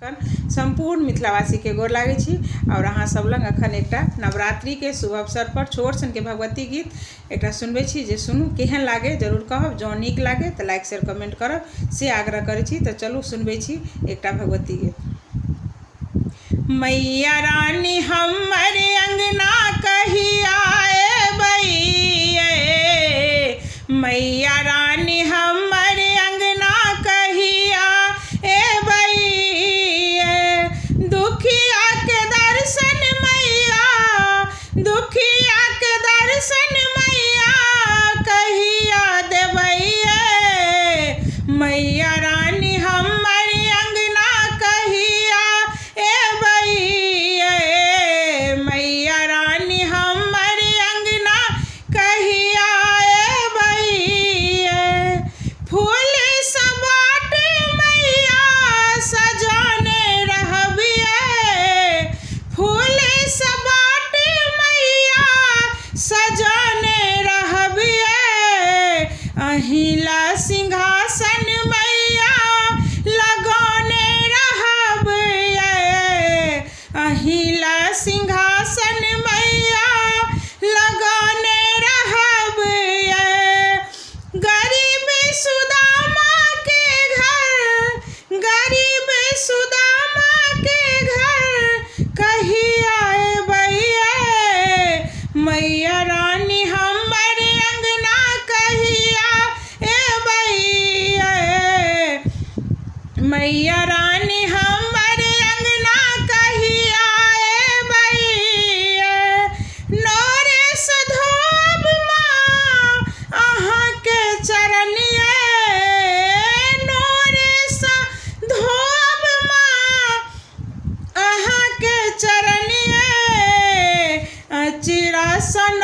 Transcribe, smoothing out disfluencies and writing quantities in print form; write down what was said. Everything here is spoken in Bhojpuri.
संपूर्ण मिथिलावासी के गोर लागे छी और अहाँ सब लग अखन एक नवरात्रि के शुभ अवसर पर छोट सन के भगवती गीत एक सुनबे छी जे सुनू केहन लागे जरूर कहब। जँ नीक लागे तो लाइक शेयर कमेंट करब से आग्रह करे छी। तो चलू सुनबे छी एक भगवती गीत। मैया रानी हमर अंगना कहिया एबै, मैया रानी हमर अंगना कहिया एबै, दुखिया के दर्शन मैया, दुखिया के दर्शन मैया कहिया देबै, मैया रानी हमर अंगना कहिया एबै, मैया रानी हमर अंगना कहिया एबै, फूल सबाट मैया सजाने रहबिए, फूल सबाट मैया सजाने रहबिए, अहिला सिंहासन मैया लगाने रहबिए, अहिला सिंहासन मैया लगाने रहबिए, गरीब सुदामा के घर, गरीब सुदामा के घर कहिया एबै, मैया रानी हमर अंगना कहिया एबै, मैया रानी हमर अंगना कहिया एबै, नोरेस धोब माँ अहाँके चरनिए, नोरेस धोब माँ अहाँके चरनिए, अचिरा सन